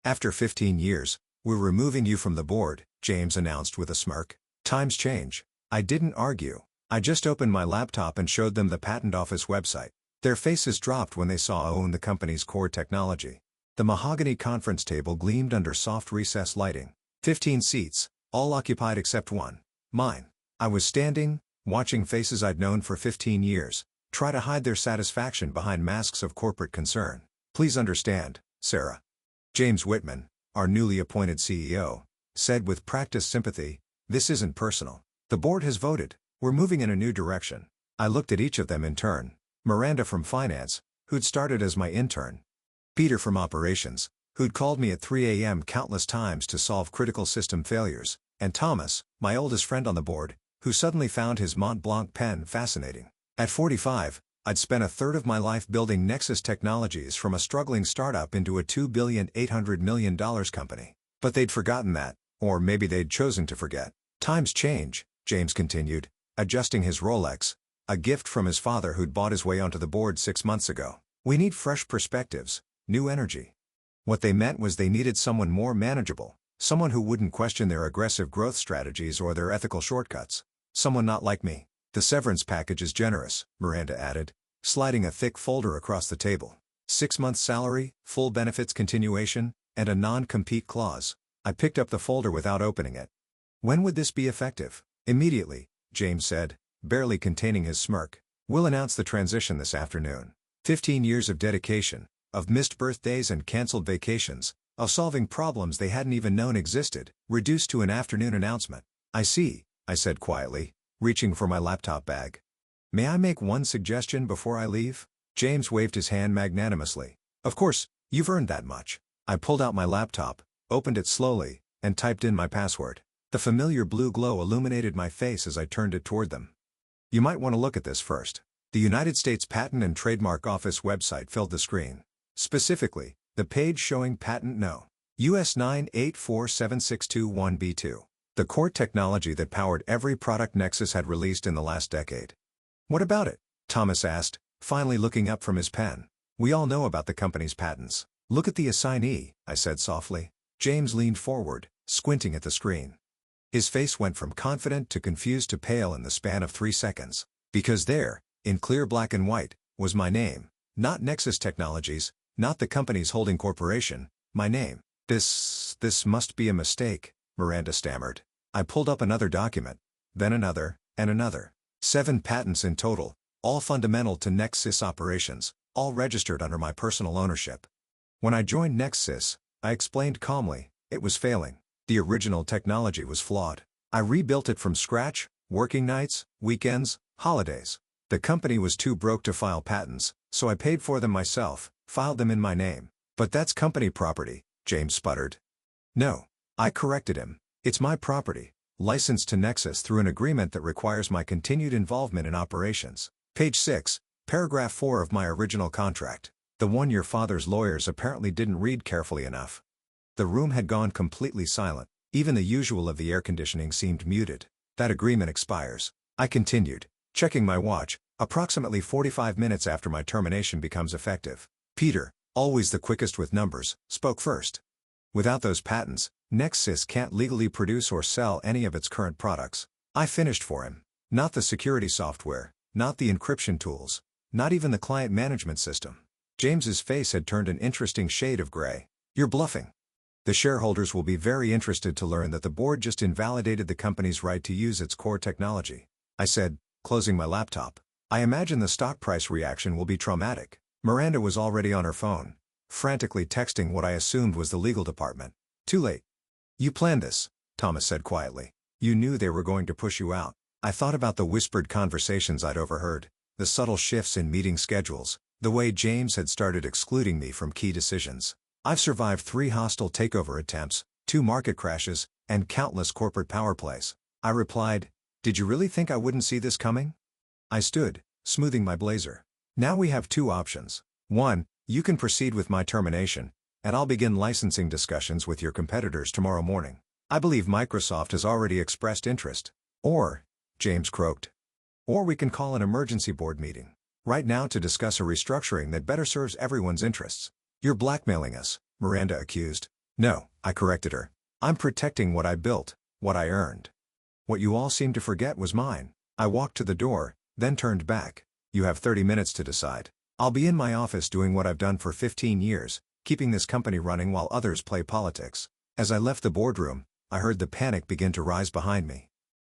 After 15 years, we're removing you from the board, James announced with a smirk. Times change. I didn't argue. I just opened my laptop and showed them the patent office website. Their faces dropped when they saw I owned the company's core technology. The mahogany conference table gleamed under soft recessed lighting. 15 seats, all occupied except one. Mine. I was standing, watching faces I'd known for 15 years, try to hide their satisfaction behind masks of corporate concern. Please understand, Sarah. James Whitman, our newly appointed CEO, said with practiced sympathy, this isn't personal. The board has voted. We're moving in a new direction. I looked at each of them in turn. Miranda from finance, who'd started as my intern. Peter from operations, who'd called me at 3 a.m. countless times to solve critical system failures. And Thomas, my oldest friend on the board, who suddenly found his Mont Blanc pen fascinating. At 45, I'd spent a third of my life building Nexus Technologies from a struggling startup into a $2.8 billion company. But they'd forgotten that, or maybe they'd chosen to forget. Times change, James continued, adjusting his Rolex, a gift from his father who'd bought his way onto the board 6 months ago. We need fresh perspectives, new energy. What they meant was they needed someone more manageable, someone who wouldn't question their aggressive growth strategies or their ethical shortcuts. Someone not like me. The severance package is generous, Miranda added, sliding a thick folder across the table. 6 months salary, full benefits continuation, and a non-compete clause. I picked up the folder without opening it. When would this be effective? Immediately, James said, barely containing his smirk. We'll announce the transition this afternoon. 15 years of dedication, of missed birthdays and canceled vacations, of solving problems they hadn't even known existed, reduced to an afternoon announcement. I see, I said quietly, reaching for my laptop bag. May I make one suggestion before I leave? James waved his hand magnanimously. Of course, you've earned that much. I pulled out my laptop, opened it slowly, and typed in my password. The familiar blue glow illuminated my face as I turned it toward them. You might want to look at this first. The United States Patent and Trademark Office website filled the screen. Specifically, the page showing Patent No. US 9847621B2. The core technology that powered every product Nexus had released in the last decade. What about it? Thomas asked, finally looking up from his pen. We all know about the company's patents. Look at the assignee, I said softly. James leaned forward, squinting at the screen. His face went from confident to confused to pale in the span of 3 seconds. Because there, in clear black and white, was my name. Not Nexus Technologies, not the company's holding corporation, my name. This must be a mistake, Miranda stammered. I pulled up another document, then another, and another. 7 patents in total, all fundamental to Nexus operations, all registered under my personal ownership. When I joined Nexus, I explained calmly, it was failing. The original technology was flawed. I rebuilt it from scratch, working nights, weekends, holidays. The company was too broke to file patents, so I paid for them myself, filed them in my name. But that's company property, James sputtered. No. I corrected him. It's my property, licensed to Nexus through an agreement that requires my continued involvement in operations. Page 6, paragraph 4 of my original contract. The one your father's lawyers apparently didn't read carefully enough. The room had gone completely silent. Even the usual of the air conditioning seemed muted. That agreement expires. I continued, checking my watch, approximately 45 minutes after my termination becomes effective. Peter, always the quickest with numbers, spoke first. Without those patents, Nexus can't legally produce or sell any of its current products. I finished for him. Not the security software, not the encryption tools, not even the client management system. James's face had turned an interesting shade of gray. You're bluffing. The shareholders will be very interested to learn that the board just invalidated the company's right to use its core technology, I said, closing my laptop. I imagine the stock price reaction will be traumatic. Miranda was already on her phone, frantically texting what I assumed was the legal department. Too late. You planned this, Thomas said quietly. You knew they were going to push you out. I thought about the whispered conversations I'd overheard, the subtle shifts in meeting schedules, the way James had started excluding me from key decisions. I've survived 3 hostile takeover attempts, 2 market crashes, and countless corporate power plays. I replied, did you really think I wouldn't see this coming? I stood, smoothing my blazer. Now we have 2 options. 1, you can proceed with my termination, and I'll begin licensing discussions with your competitors tomorrow morning. I believe Microsoft has already expressed interest. Or, James croaked. Or we can call an emergency board meeting. Right now to discuss a restructuring that better serves everyone's interests. You're blackmailing us, Miranda accused. No, I corrected her. I'm protecting what I built, what I earned. What you all seem to forget was mine. I walked to the door, then turned back. You have 30 minutes to decide. I'll be in my office doing what I've done for 15 years, keeping this company running while others play politics. As I left the boardroom, I heard the panic begin to rise behind me.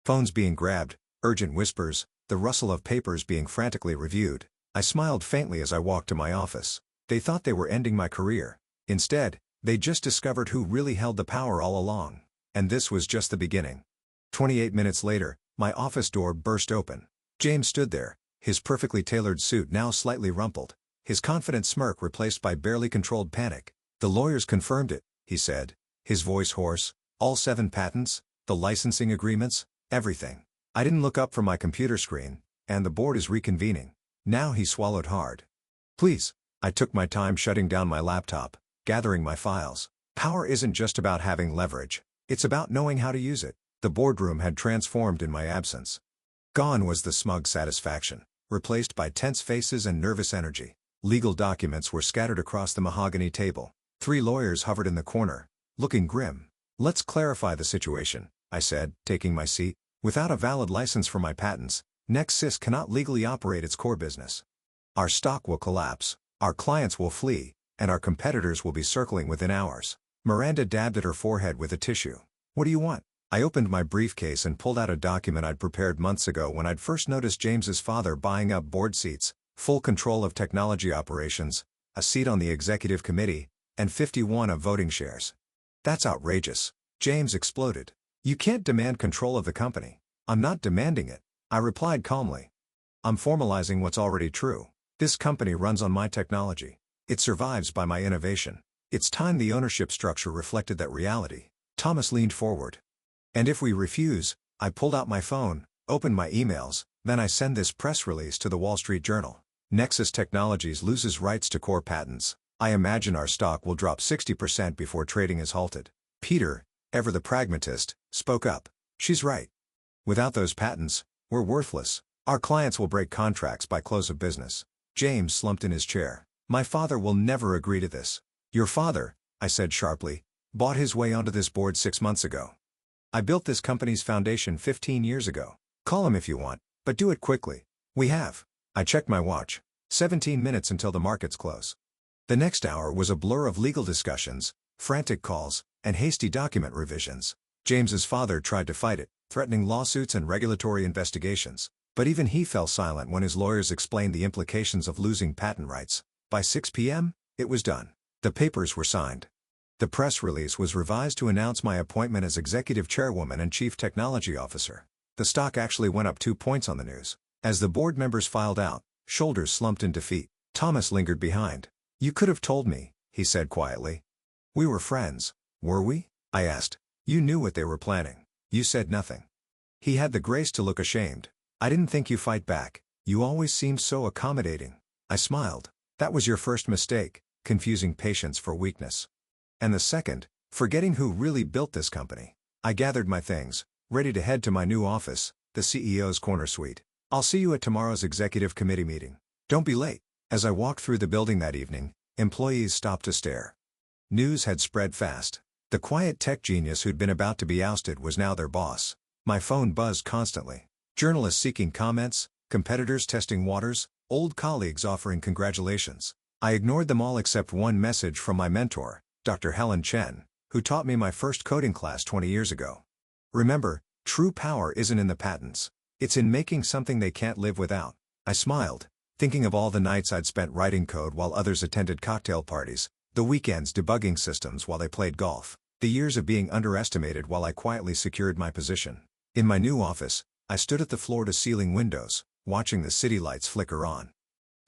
Phones being grabbed, urgent whispers, the rustle of papers being frantically reviewed. I smiled faintly as I walked to my office. They thought they were ending my career. Instead, they just discovered who really held the power all along. And this was just the beginning. 28 minutes later, my office door burst open. James stood there, his perfectly tailored suit now slightly rumpled, his confident smirk replaced by barely controlled panic. "The lawyers confirmed it," he said, his voice hoarse. "All 7 patents, the licensing agreements, everything. I didn't look up from my computer screen, and the board is reconvening." Now he swallowed hard. "Please." I took my time shutting down my laptop, gathering my files. Power isn't just about having leverage. It's about knowing how to use it. The boardroom had transformed in my absence. Gone was the smug satisfaction, replaced by tense faces and nervous energy. Legal documents were scattered across the mahogany table. 3 lawyers hovered in the corner, looking grim. "Let's clarify the situation," I said, taking my seat. "Without a valid license for my patents, Nexus cannot legally operate its core business. Our stock will collapse, our clients will flee, and our competitors will be circling within hours." Miranda dabbed at her forehead with a tissue. "What do you want?" I opened my briefcase and pulled out a document I'd prepared months ago when I'd first noticed James's father buying up board seats, full control of technology operations, a seat on the executive committee, and 51 of voting shares. "That's outrageous," James exploded. "You can't demand control of the company." "I'm not demanding it," I replied calmly. "I'm formalizing what's already true. This company runs on my technology. It survives by my innovation." It's time the ownership structure reflected that reality. Thomas leaned forward. "And if we refuse," I pulled out my phone, opened my emails, "then I send this press release to the Wall Street Journal. Nexus Technologies loses rights to core patents. I imagine our stock will drop 60% before trading is halted." Peter, ever the pragmatist, spoke up. "She's right. Without those patents, we're worthless. Our clients will break contracts by close of business." James slumped in his chair. "My father will never agree to this." "Your father," I said sharply, "bought his way onto this board 6 months ago. I built this company's foundation 15 years ago. Call him if you want, but do it quickly." "We have." I checked my watch. 17 minutes until the markets close. The next hour was a blur of legal discussions, frantic calls, and hasty document revisions. James's father tried to fight it, threatening lawsuits and regulatory investigations. But even he fell silent when his lawyers explained the implications of losing patent rights. By 6 p.m., it was done. The papers were signed. The press release was revised to announce my appointment as executive chairwoman and chief technology officer. The stock actually went up 2 points on the news. As the board members filed out, shoulders slumped in defeat. Thomas lingered behind. "You could have told me," he said quietly. "We were friends, were we?" I asked. "You knew what they were planning. You said nothing." He had the grace to look ashamed. "I didn't think you fight back. You always seemed so accommodating." I smiled. "That was your first mistake, confusing patience for weakness. And the second, forgetting who really built this company." I gathered my things, ready to head to my new office, the CEO's corner suite. "I'll see you at tomorrow's executive committee meeting. Don't be late." As I walked through the building that evening, employees stopped to stare. News had spread fast. The quiet tech genius who'd been about to be ousted was now their boss. My phone buzzed constantly. Journalists seeking comments, competitors testing waters, old colleagues offering congratulations. I ignored them all except one message from my mentor, Dr. Helen Chen, who taught me my first coding class 20 years ago. "Remember, true power isn't in the patents. It's in making something they can't live without." I smiled, thinking of all the nights I'd spent writing code while others attended cocktail parties, the weekends debugging systems while they played golf, the years of being underestimated while I quietly secured my position. In my new office, I stood at the floor-to-ceiling windows, watching the city lights flicker on.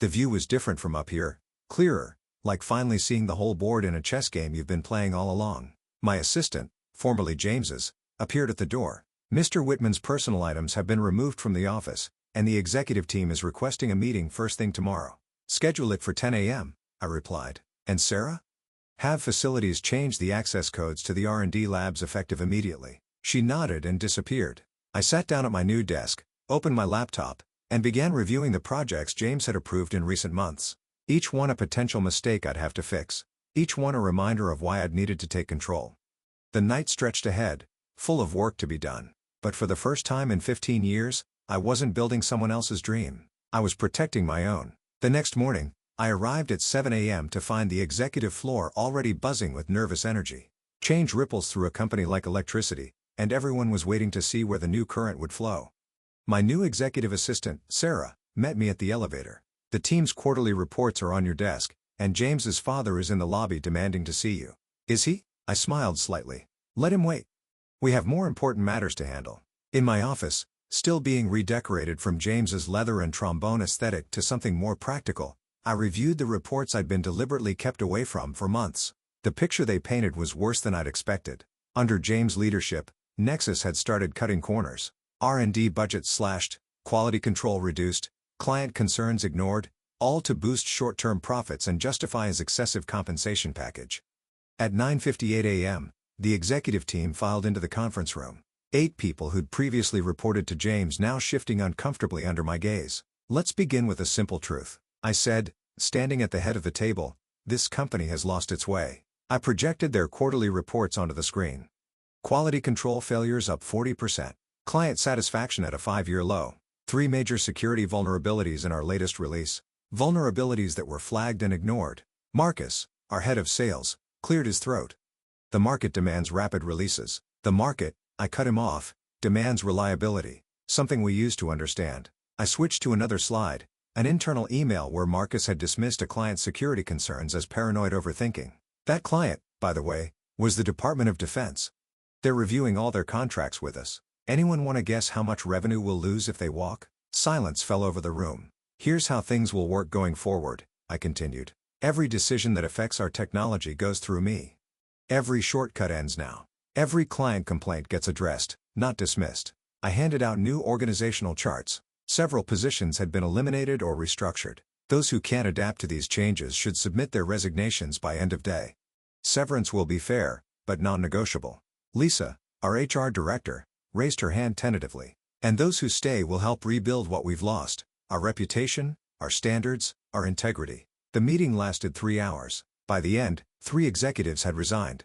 The view was different from up here, clearer, like finally seeing the whole board in a chess game you've been playing all along. My assistant, formerly James's, appeared at the door. "Mr. Whitman's personal items have been removed from the office, and the executive team is requesting a meeting first thing tomorrow." "Schedule it for 10 a.m., I replied. "And Sarah?" "Have facilities change the access codes to the R&D labs effective immediately." She nodded and disappeared. I sat down at my new desk, opened my laptop, and began reviewing the projects James had approved in recent months. Each one a potential mistake I'd have to fix. each one a reminder of why I'd needed to take control. The night stretched ahead, full of work to be done. But for the first time in 15 years, I wasn't building someone else's dream. I was protecting my own. The next morning, I arrived at 7 a.m. to find the executive floor already buzzing with nervous energy. Change ripples through a company like electricity, and everyone was waiting to see where the new current would flow. My new executive assistant, Sarah, met me at the elevator. The team's quarterly reports are on your desk, and James's father is in the lobby demanding to see you. Is he? I smiled slightly. Let him wait. We have more important matters to handle. In my office, still being redecorated from James's leather and trombone aesthetic to something more practical, I reviewed the reports I'd been deliberately kept away from for months. The picture they painted was worse than I'd expected. Under James' leadership, Nexus had started cutting corners. R&D budgets slashed, quality control reduced, client concerns ignored, all to boost short-term profits and justify his excessive compensation package. At 9:58 a.m., the executive team filed into the conference room. 8 people who'd previously reported to James now shifting uncomfortably under my gaze. Let's begin with a simple truth, I said, standing at the head of the table. This company has lost its way. I projected their quarterly reports onto the screen. Quality control failures up 40%. Client satisfaction at a 5-year low. 3 major security vulnerabilities in our latest release. Vulnerabilities that were flagged and ignored. Marcus, our head of sales, cleared his throat. The market demands rapid releases. The market, I cut him off, demands reliability, something we used to understand. I switched to another slide, an internal email where Marcus had dismissed a client's security concerns as paranoid overthinking. That client, by the way, was the Department of Defense. They're reviewing all their contracts with us. Anyone want to guess how much revenue we'll lose if they walk? Silence fell over the room. Here's how things will work going forward, I continued. Every decision that affects our technology goes through me. Every shortcut ends now. Every client complaint gets addressed, not dismissed. I handed out new organizational charts. Several positions had been eliminated or restructured. Those who can't adapt to these changes should submit their resignations by end of day. Severance will be fair, but non-negotiable. Lisa, our HR director, raised her hand tentatively. And those who stay will help rebuild what we've lost, our reputation, our standards, our integrity. The meeting lasted 3 hours. By the end, 3 executives had resigned.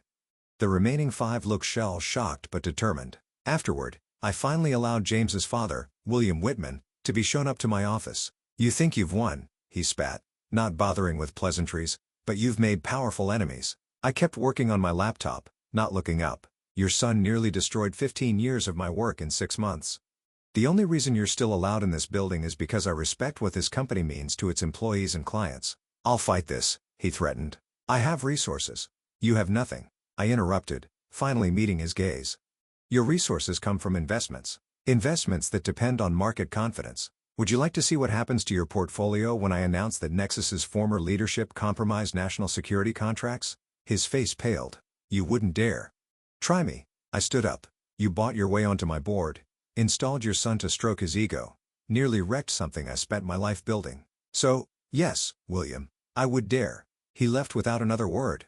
The remaining 5 looked shell-shocked but determined. Afterward, I finally allowed James's father, William Whitman, to be shown up to my office. You think you've won, he spat, not bothering with pleasantries, but you've made powerful enemies. I kept working on my laptop, not looking up. Your son nearly destroyed 15 years of my work in 6 months. The only reason you're still allowed in this building is because I respect what this company means to its employees and clients. I'll fight this, he threatened. I have resources. You have nothing. I interrupted, finally meeting his gaze. Your resources come from investments. Investments that depend on market confidence. Would you like to see what happens to your portfolio when I announce that Nexus's former leadership compromised national security contracts? His face paled. You wouldn't dare. Try me. I stood up. You bought your way onto my board, installed your son to stroke his ego, nearly wrecked something I spent my life building. So, yes, William, I would dare. He left without another word.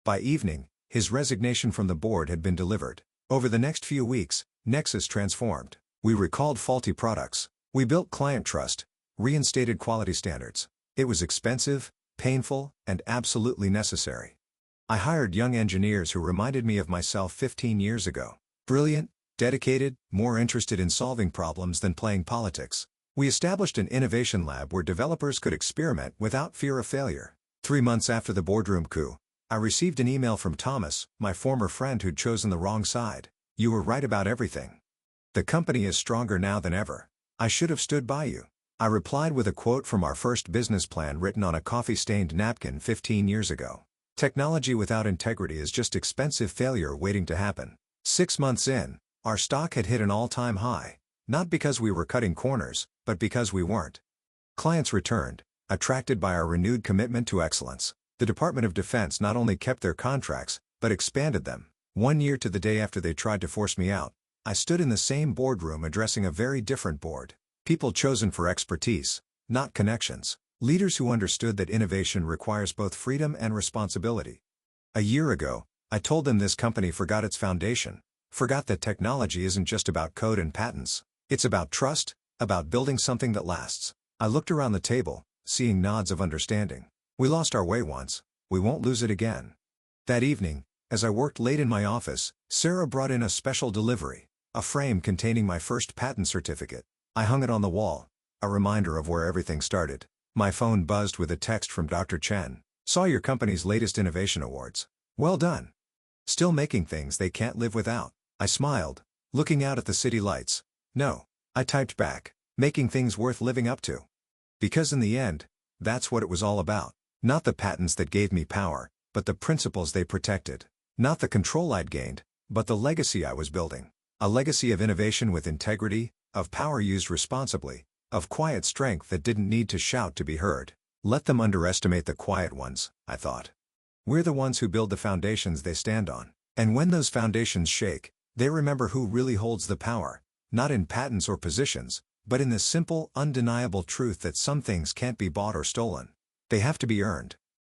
By evening, his resignation from the board had been delivered. Over the next few weeks, Nexus transformed. We recalled faulty products. We built client trust, reinstated quality standards. It was expensive, painful, and absolutely necessary. I hired young engineers who reminded me of myself 15 years ago. Brilliant, dedicated, more interested in solving problems than playing politics. We established an innovation lab where developers could experiment without fear of failure. 3 months after the boardroom coup, I received an email from Thomas, my former friend who'd chosen the wrong side. You were right about everything. The company is stronger now than ever. I should have stood by you. I replied with a quote from our first business plan written on a coffee-stained napkin 15 years ago. Technology without integrity is just expensive failure waiting to happen. 6 months in, our stock had hit an all-time high, not because we were cutting corners, but because we weren't. Clients returned, attracted by our renewed commitment to excellence. The Department of Defense not only kept their contracts, but expanded them. 1 year to the day after they tried to force me out, I stood in the same boardroom addressing a very different board. People chosen for expertise, not connections. Leaders who understood that innovation requires both freedom and responsibility. A year ago, I told them this company forgot its foundation, forgot that technology isn't just about code and patents. It's about trust, about building something that lasts. I looked around the table, seeing nods of understanding. We lost our way once. We won't lose it again. That evening, as I worked late in my office, Sarah brought in a special delivery, a frame containing my first patent certificate. I hung it on the wall, a reminder of where everything started. My phone buzzed with a text from Dr. Chen. Saw your company's latest innovation awards. Well done. Still making things they can't live without. I smiled, looking out at the city lights. No, I typed back, making things worth living up to. Because in the end, that's what it was all about. Not the patents that gave me power, but the principles they protected. Not the control I'd gained, but the legacy I was building. A legacy of innovation with integrity, of power used responsibly, of quiet strength that didn't need to shout to be heard. Let them underestimate the quiet ones, I thought. We're the ones who build the foundations they stand on. And when those foundations shake, they remember who really holds the power, not in patents or positions, but in the simple, undeniable truth that some things can't be bought or stolen. They have to be earned.